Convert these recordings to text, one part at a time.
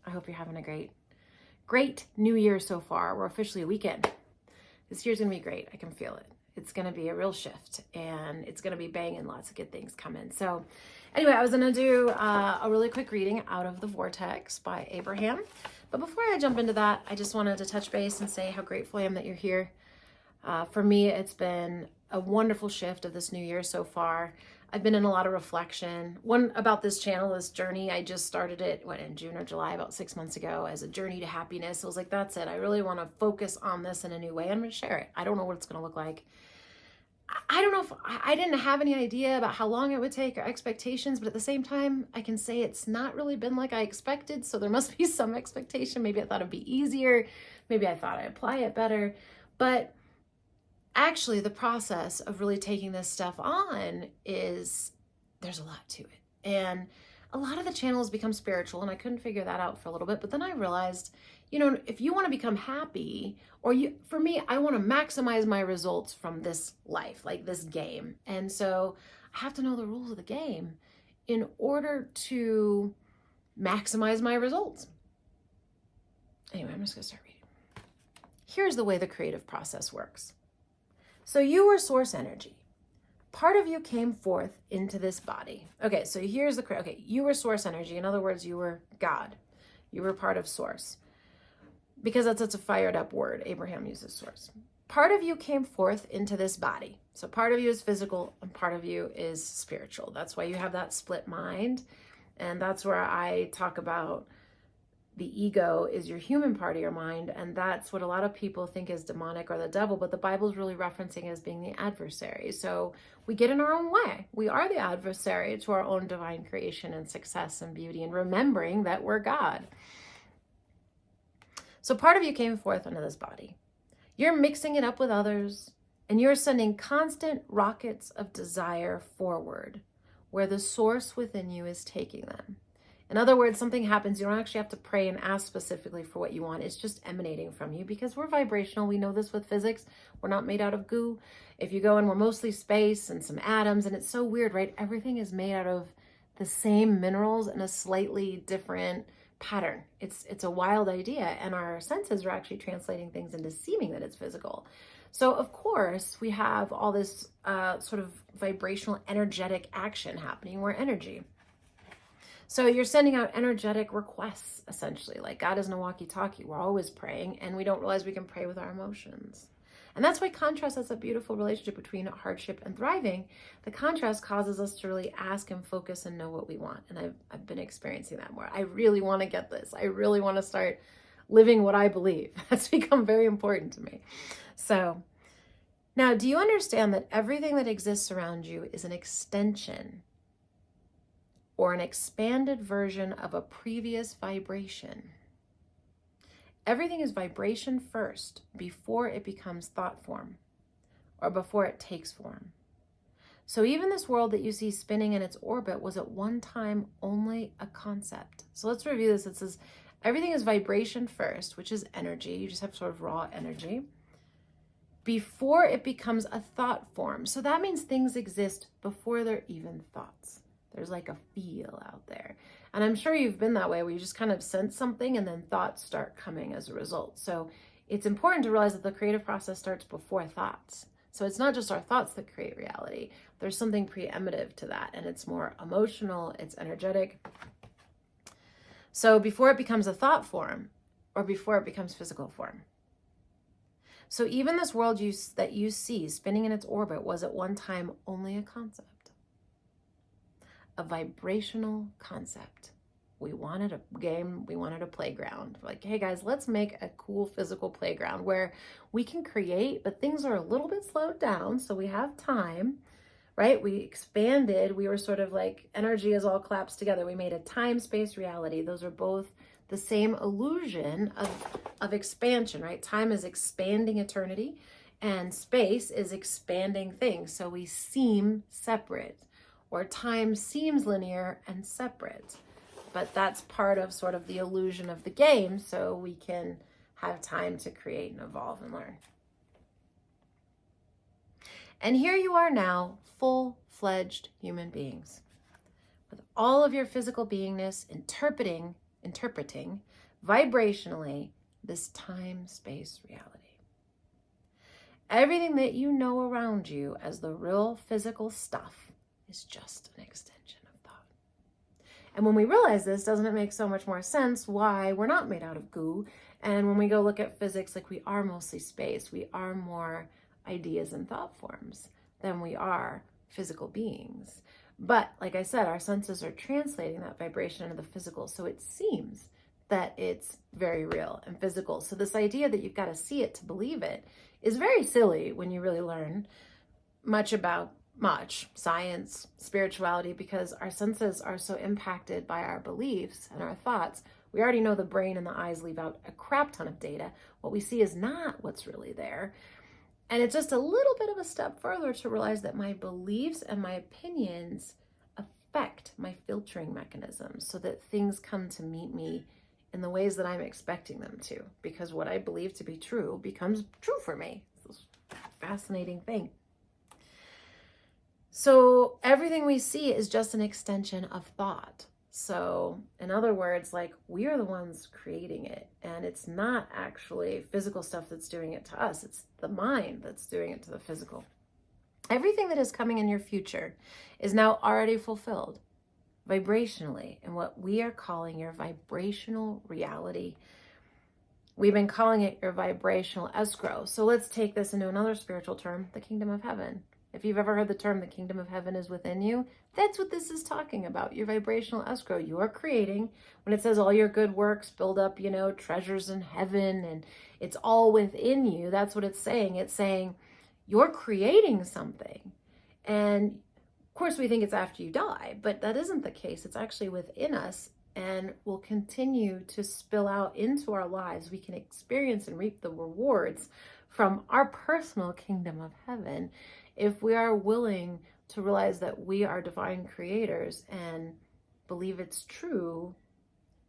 I hope you're having a great new year so far. We're officially a weekend. This year's gonna be great. I can feel it. It's gonna be a real shift, and it's gonna be banging, lots of good things coming. So anyway, I was gonna do a really quick reading out of the Vortex by Abraham. But before I jump into that, I just wanted to touch base and say how grateful I am that you're here. For me, it's been a wonderful shift of this new year so far. I've been in a lot of reflection. One about this channel, this journey, I just started it, in June or July, about 6 months ago, as a journey to happiness. I was like, that's it. I really want to focus on this in a new way. I'm going to share it. I don't know what it's going to look like. I don't know if I didn't have any idea about how long it would take or expectations, but at the same time, I can say it's not really been like I expected. So there must be some expectation. Maybe I thought it'd be easier. Maybe I thought I'd apply it better. But actually, the process of really taking this stuff on there's a lot to it. And a lot of the channels become spiritual, and I couldn't figure that out for a little bit. But then I realized, if you want to become happy, for me, I want to maximize my results from this life, like this game. And so I have to know the rules of the game in order to maximize my results. Anyway, I'm just going to start reading. Here's the way the creative process works. So you were source energy. Part of you came forth into this body. Okay, so here's you were source energy. In other words, you were God. You were part of source. Because that's such a fired up word, Abraham uses source. Part of you came forth into this body. So part of you is physical and part of you is spiritual. That's why you have that split mind. And that's where I talk about the ego is your human part of your mind, and that's what a lot of people think is demonic or the devil, but the Bible's really referencing as being the adversary. So we get in our own way. We are the adversary to our own divine creation and success and beauty, and remembering that we're God. So part of you came forth into this body. You're mixing it up with others, and you're sending constant rockets of desire forward, where the source within you is taking them. In other words, something happens. You don't actually have to pray and ask specifically for what you want. It's just emanating from you because we're vibrational. We know this with physics. We're not made out of goo. If you go in, we're mostly space and some atoms. And it's so weird, right? Everything is made out of the same minerals in a slightly different pattern. It's a wild idea. And our senses are actually translating things into seeming that it's physical. So, of course, we have all this sort of vibrational, energetic action happening. We're energy. So you're sending out energetic requests, essentially. Like God isn't a walkie-talkie. We're always praying, and we don't realize we can pray with our emotions. And that's why contrast is a beautiful relationship between hardship and thriving. The contrast causes us to really ask and focus and know what we want. And I've been experiencing that more. I really want to get this. I really want to start living what I believe. That's become very important to me. So now, do you understand that everything that exists around you is an extension or an expanded version of a previous vibration? Everything is vibration first before it becomes thought form or before it takes form. So even this world that you see spinning in its orbit was at one time only a concept. So let's review this. It says everything is vibration first, which is energy. You just have sort of raw energy before it becomes a thought form. So that means things exist before they're even thoughts. There's like a feel out there. And I'm sure you've been that way where you just kind of sense something and then thoughts start coming as a result. So it's important to realize that the creative process starts before thoughts. So it's not just our thoughts that create reality. There's something preemptive to that, and it's more emotional, it's energetic. So before it becomes a thought form or before it becomes physical form. So even this world that you see spinning in its orbit was at one time only a concept. A vibrational concept. We wanted a game, we wanted a playground. Like, hey guys, let's make a cool physical playground where we can create, but things are a little bit slowed down, so we have time, right? We expanded, we were sort of like, energy is all collapsed together. We made a time-space reality. Those are both the same illusion of expansion, right? Time is expanding eternity, and space is expanding things. So we seem separate, or time seems linear and separate. But that's part of sort of the illusion of the game, so we can have time to create and evolve and learn. And here you are now, full-fledged human beings, with all of your physical beingness interpreting interpreting vibrationally this time-space reality. Everything that you know around you as the real physical stuff is just an extension of thought. And when we realize this, doesn't it make so much more sense why we're not made out of goo? And when we go look at physics, like we are mostly space, we are more ideas and thought forms than we are physical beings. But like I said, our senses are translating that vibration into the physical. So it seems that it's very real and physical. So this idea that you've got to see it to believe it is very silly when you really learn much about science, spirituality, because our senses are so impacted by our beliefs and our thoughts. We already know the brain and the eyes leave out a crap ton of data. What we see is not what's really there. And it's just a little bit of a step further to realize that my beliefs and my opinions affect my filtering mechanisms so that things come to meet me in the ways that I'm expecting them to, because what I believe to be true becomes true for me. It's this fascinating thing. So everything we see is just an extension of thought. So in other words, like we are the ones creating it, and it's not actually physical stuff that's doing it to us. It's the mind that's doing it to the physical. Everything that is coming in your future is now already fulfilled vibrationally in what we are calling your vibrational reality. We've been calling it your vibrational escrow. So let's take this into another spiritual term, the kingdom of heaven. If you've ever heard the term, the kingdom of heaven is within you, that's what this is talking about, your vibrational escrow. You are creating, when it says all your good works build up, treasures in heaven, and it's all within you, that's what it's saying. It's saying you're creating something. And of course, we think it's after you die, but that isn't the case. It's actually within us and will continue to spill out into our lives. We can experience and reap the rewards from our personal kingdom of heaven if we are willing to realize that we are divine creators and believe it's true.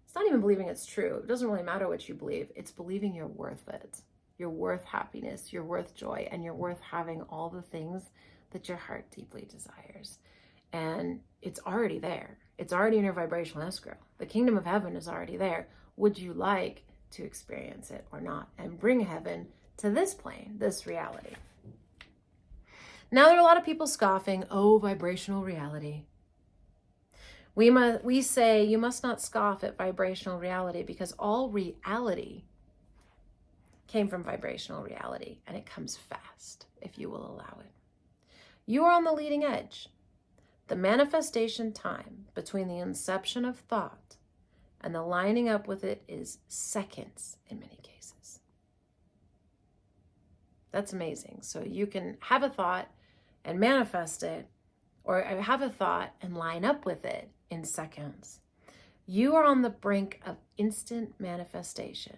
It's not even believing it's true. It doesn't really matter what you believe. It's believing you're worth it. You're worth happiness. You're worth joy. And you're worth having all the things that your heart deeply desires. And it's already there. It's already in your vibrational escrow. The kingdom of heaven is already there. Would you like to experience it or not? And bring heaven to this plane, this reality. Now there are a lot of people scoffing, oh, vibrational reality. We say you must not scoff at vibrational reality because all reality came from vibrational reality, and it comes fast if you will allow it. You are on the leading edge. The manifestation time between the inception of thought and the lining up with it is seconds in many cases. That's amazing. So you can have a thought and manifest it, or have a thought and line up with it in seconds. You are on the brink of instant manifestation.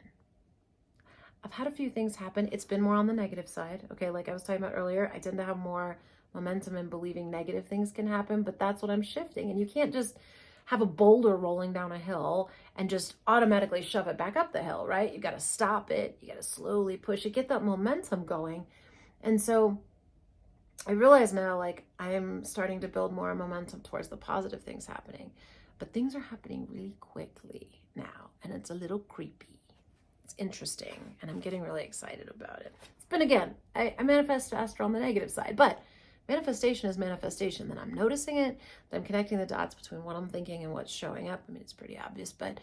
I've had a few things happen. It's been more on the negative side. Okay, like I was talking about earlier, I tend to have more momentum in believing negative things can happen, but that's what I'm shifting. And you can't just have a boulder rolling down a hill and just automatically shove it back up the hill, right? You got to stop it. You got to slowly push it, get that momentum going. And so I realize now, like, I am starting to build more momentum towards the positive things happening, but things are happening really quickly now, and it's a little creepy. It's interesting, and I'm getting really excited about it. But again, I manifest faster on the negative side, but manifestation is manifestation. Then I'm noticing it, then I'm connecting the dots between what I'm thinking and what's showing up. I mean, it's pretty obvious, but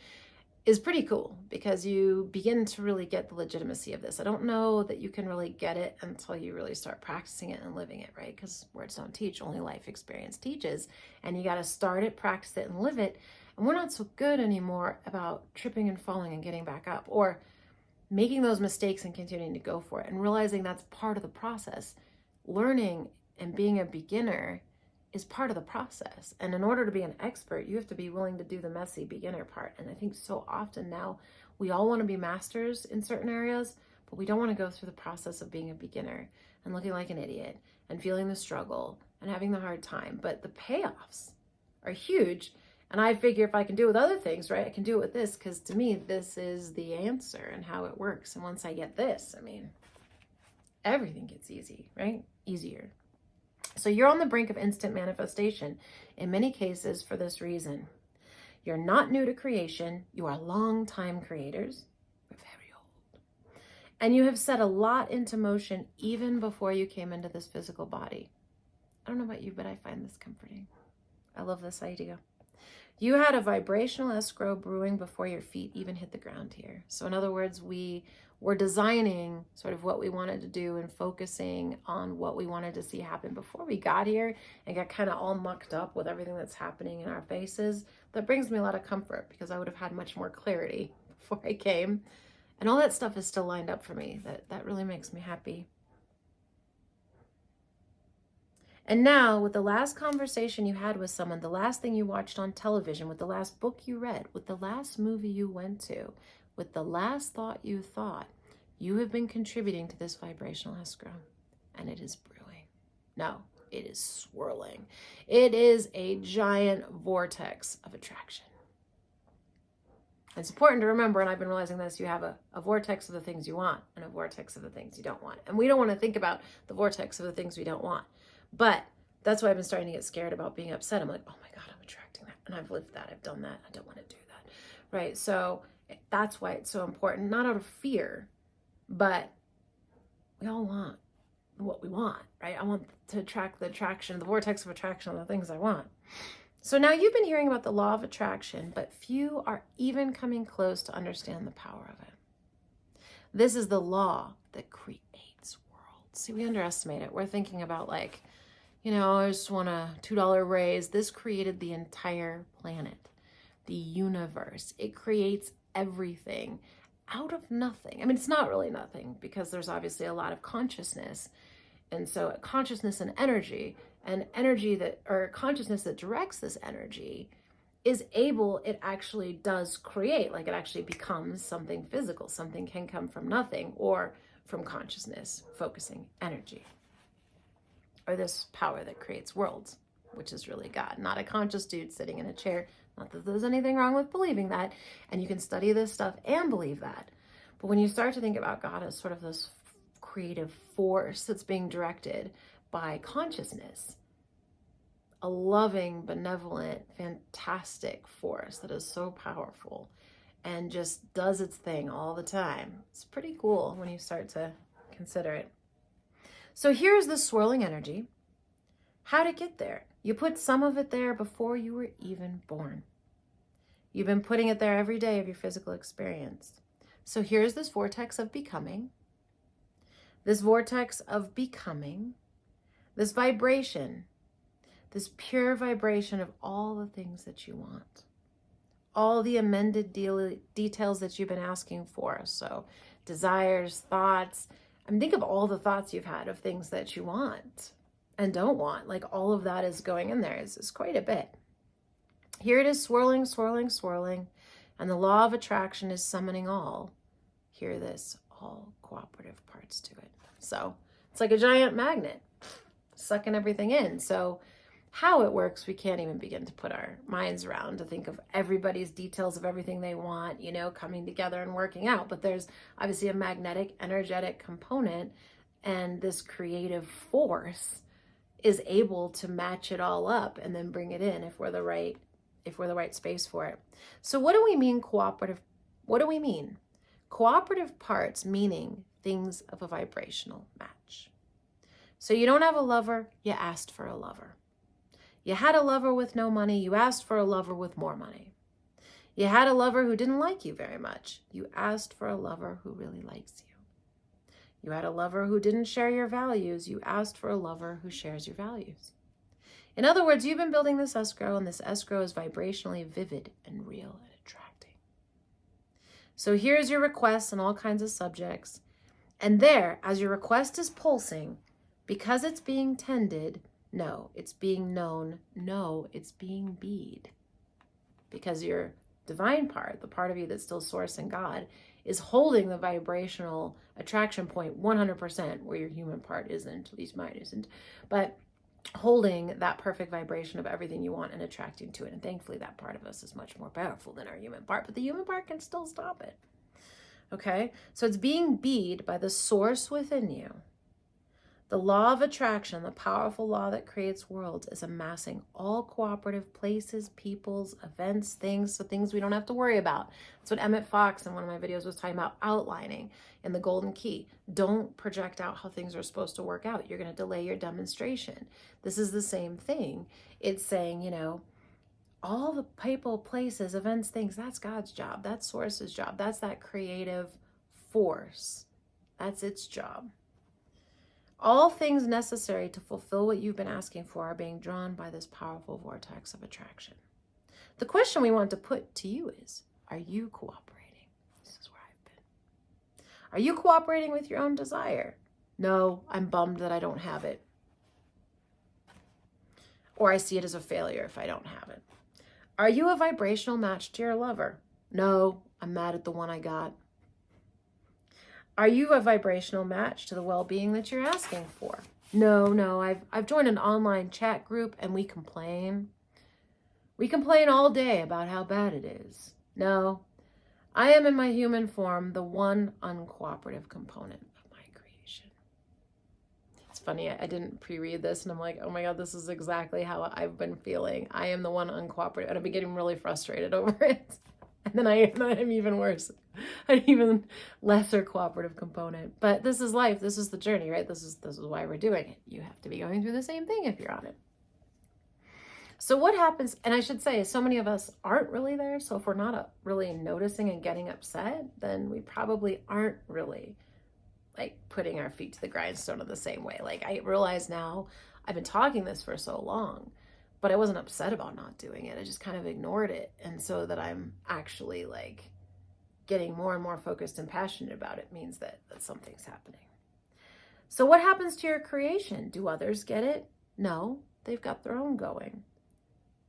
is pretty cool because you begin to really get the legitimacy of this. I don't know that you can really get it until you really start practicing it and living it, right? Because words don't teach, only life experience teaches. And you got to start it, practice it, and live it. And we're not so good anymore about tripping and falling and getting back up, or making those mistakes and continuing to go for it and realizing that's part of the process. Learning and being a beginner is part of the process. And in order to be an expert, you have to be willing to do the messy beginner part. And I think so often now we all want to be masters in certain areas, but we don't want to go through the process of being a beginner and looking like an idiot and feeling the struggle and having the hard time. But the payoffs are huge. And I figure if I can do it with other things, right, I can do it with this, because to me, this is the answer and how it works. And once I get this, I mean, everything gets easy, right? Easier. So you're on the brink of instant manifestation in many cases for this reason. You're not new to creation. You are long-time creators. We're very old. And you have set a lot into motion even before you came into this physical body. I don't know about you, but I find this comforting. I love this idea. You had a vibrational escrow brewing before your feet even hit the ground here. So in other words, we were designing sort of what we wanted to do and focusing on what we wanted to see happen before we got here and got kind of all mucked up with everything that's happening in our faces. That brings me a lot of comfort because I would have had much more clarity before I came. And all that stuff is still lined up for me. That really makes me happy. And now, with the last conversation you had with someone, the last thing you watched on television, with the last book you read, with the last movie you went to, with the last thought you thought, you have been contributing to this vibrational escrow. And it is brewing. No, it is swirling. It is a giant vortex of attraction. It's important to remember, and I've been realizing this, you have a vortex of the things you want and a vortex of the things you don't want. And we don't want to think about the vortex of the things we don't want. But that's why I've been starting to get scared about being upset. I'm like, oh my God, I'm attracting that. And I've lived that. I've done that. I don't want to do that. Right? So that's why it's so important, not out of fear, but we all want what we want, right? I want to attract the attraction, the vortex of attraction of the things I want. So now you've been hearing about the law of attraction, but few are even coming close to understand the power of it. This is the law that creates worlds. See, we underestimate it. We're thinking about like, I just want a $2 raise. This created the entire planet, the universe. It creates everything out of nothing. I mean, it's not really nothing because there's obviously a lot of consciousness. And so consciousness and energy or consciousness that directs this energy it actually does create, like it actually becomes something physical. Something can come from nothing or from consciousness, focusing energy. Or this power that creates worlds, which is really God, not a conscious dude sitting in a chair. Not that there's anything wrong with believing that, and you can study this stuff and believe that. But when you start to think about God as sort of this creative force that's being directed by consciousness, a loving, benevolent, fantastic force that is so powerful and just does its thing all the time. It's pretty cool when you start to consider it. So here's the swirling energy. How'd it get there? You put some of it there before you were even born. You've been putting it there every day of your physical experience. So here's this vortex of becoming. This vortex of becoming. This vibration. This pure vibration of all the things that you want. All the amended details that you've been asking for. So desires, thoughts. I mean, think of all the thoughts you've had of things that you want and don't want. Like all of that is going in there. It's quite a bit. Here it is swirling, swirling, swirling. And the law of attraction is summoning all. Hear this, all cooperative parts to it. So it's like a giant magnet sucking everything in. So how it works, we can't even begin to put our minds around to think of everybody's details of everything they want, coming together and working out. But there's obviously a magnetic, energetic component, and this creative force is able to match it all up and then bring it in if we're the right space for it. So what do we mean cooperative? What do we mean? Cooperative parts meaning things of a vibrational match. So you don't have a lover, you asked for a lover. You had a lover with no money, you asked for a lover with more money. You had a lover who didn't like you very much. You asked for a lover who really likes you. You had a lover who didn't share your values. You asked for a lover who shares your values. In other words, you've been building this escrow, and this escrow is vibrationally vivid and real and attracting. So here's your requests on all kinds of subjects. And there, as your request is pulsing, because it's being tended, no, it's being known. No, it's being bead. Because your divine part, the part of you that's still source and God, is holding the vibrational attraction point 100% where your human part isn't, at least mine isn't, but holding that perfect vibration of everything you want and attracting to it. And thankfully that part of us is much more powerful than our human part, but the human part can still stop it. Okay? So it's being bead by the source within you. The law of attraction, the powerful law that creates worlds, is amassing all cooperative places, peoples, events, things, so things we don't have to worry about. That's what Emmett Fox in one of my videos was talking about, outlining in the Golden Key. Don't project out how things are supposed to work out. You're going to delay your demonstration. This is the same thing. It's saying, you know, all the people, places, events, things, that's God's job. That's Source's job. That's that creative force. That's its job. All things necessary to fulfill what you've been asking for are being drawn by this powerful vortex of attraction. The question we want to put to you is, are you cooperating? This is where I've been. Are you cooperating with your own desire? No, I'm bummed that I don't have it. Or I see it as a failure if I don't have it. Are you a vibrational match to your lover? No, I'm mad at the one I got. Are you a vibrational match to the well-being that you're asking for? No, I've joined an online chat group and we complain. We complain all day about how bad it is. No, I am in my human form the one uncooperative component of my creation. It's funny, I didn't pre-read this and I'm like, oh my God, this is exactly how I've been feeling. I am the one uncooperative, and I've been getting really frustrated over it. And then I'm even worse, an even lesser cooperative component. But this is life. This is the journey, right? This is why we're doing it. You have to be going through the same thing if you're on it. So what happens, and I should say, so many of us aren't really there. So if we're not really noticing and getting upset, then we probably aren't really like putting our feet to the grindstone in the same way. Like I realize now, I've been talking this for so long, but I wasn't upset about not doing it. I just kind of ignored it. And so that I'm actually like getting more and more focused and passionate about it means that something's happening. So what happens to your creation? Do others get it? No, they've got their own going.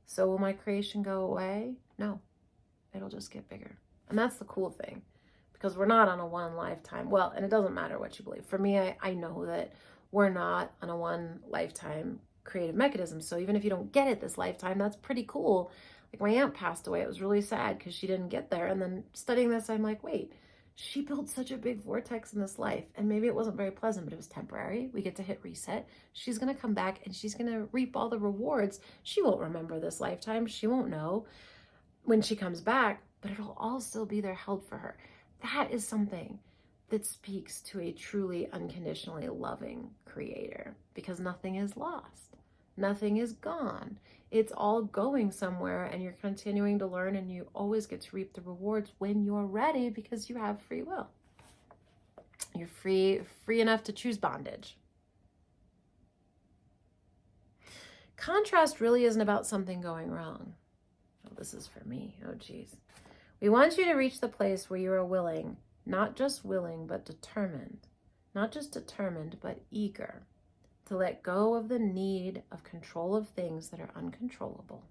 So will my creation go away? No, it'll just get bigger. And that's the cool thing, because we're not on a one lifetime. Well, and it doesn't matter what you believe. For me, I know that we're not on a one lifetime creative mechanism. So even if you don't get it this lifetime, that's pretty cool. Like my aunt passed away. It was really sad because she didn't get there. And then studying this, I'm like, wait, she built such a big vortex in this life. And maybe it wasn't very pleasant, but it was temporary. We get to hit reset. She's going to come back and she's going to reap all the rewards. She won't remember this lifetime. She won't know when she comes back, but it'll all still be there held for her. That is something that speaks to a truly unconditionally loving creator, because nothing is lost. Nothing is gone. It's all going somewhere, and you're continuing to learn, and you always get to reap the rewards when you're ready, because you have free will. You're free enough to choose bondage. Contrast really isn't about something going wrong. Oh, this is for me. Oh, geez. We want you to reach the place where you are willing, not just willing, but determined. Not just determined, but eager to let go of the need of control of things that are uncontrollable,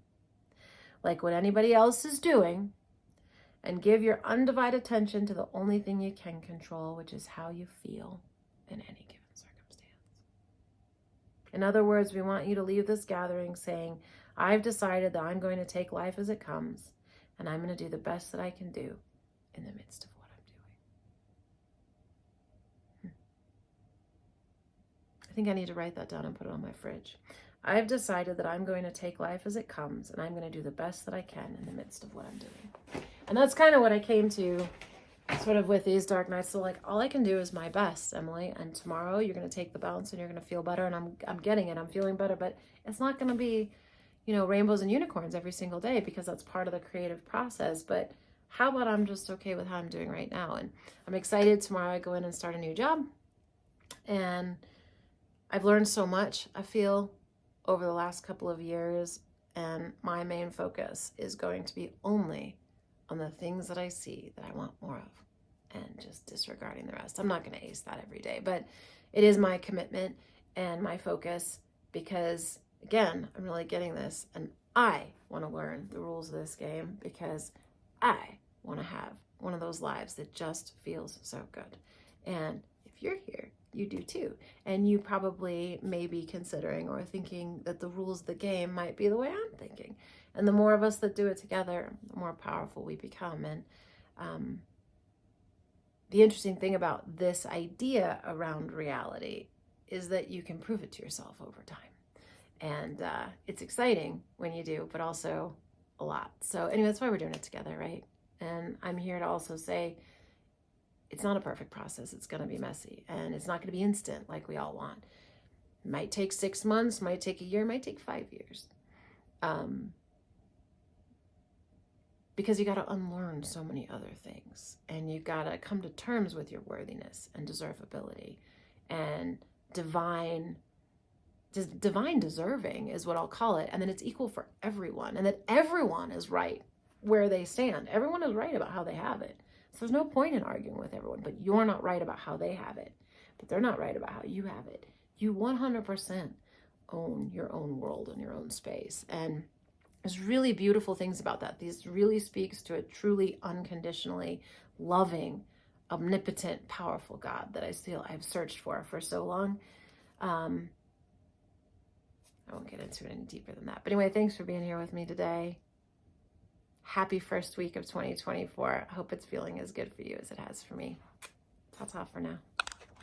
like what anybody else is doing, and give your undivided attention to the only thing you can control, which is how you feel in any given circumstance. In other words, we want you to leave this gathering saying, I've decided that I'm going to take life as it comes, and I'm going to do the best that I can do in the midst of what I'm doing. I think I need to write that down and put it on my fridge. I've decided that I'm going to take life as it comes, and I'm going to do the best that I can in the midst of what I'm doing. And that's kind of what I came to sort of with these dark nights. So like, all I can do is my best, Emily, and tomorrow you're going to take the bounce and you're going to feel better, and I'm getting it. I'm feeling better, but it's not going to be, you know, rainbows and unicorns every single day, because that's part of the creative process. But how about I'm just okay with how I'm doing right now? And I'm excited. Tomorrow I go in and start a new job, and I've learned so much, I feel, over the last couple of years, and my main focus is going to be only on the things that I see that I want more of, and just disregarding the rest. I'm not going to ace that every day, but it is my commitment and my focus, because again, I'm really getting this, and I want to learn the rules of this game, because I want to have one of those lives that just feels so good. And if you're here, you do too. And you probably may be considering or thinking that the rules of the game might be the way I'm thinking. And the more of us that do it together, the more powerful we become. And the interesting thing about this idea around reality is that you can prove it to yourself over time. And it's exciting when you do, but also a lot. So anyway, that's why we're doing it together, right? And I'm here to also say it's not a perfect process. It's going to be messy, and it's not going to be instant like we all want. It might take 6 months, might take a year, might take 5 years. Because you got to unlearn so many other things, and you got to come to terms with your worthiness and deservability and divine deserving is what I'll call it. And then it's equal for everyone, and that everyone is right where they stand. Everyone is right about how they have it. So there's no point in arguing with everyone, but you're not right about how they have it, but they're not right about how you have it. You 100% own your own world and your own space. And there's really beautiful things about that. This really speaks to a truly unconditionally loving, omnipotent, powerful God that I've searched for so long. I won't get into it any deeper than that. But anyway, thanks for being here with me today. Happy first week of 2024. I hope it's feeling as good for you as it has for me. Ta-ta for now.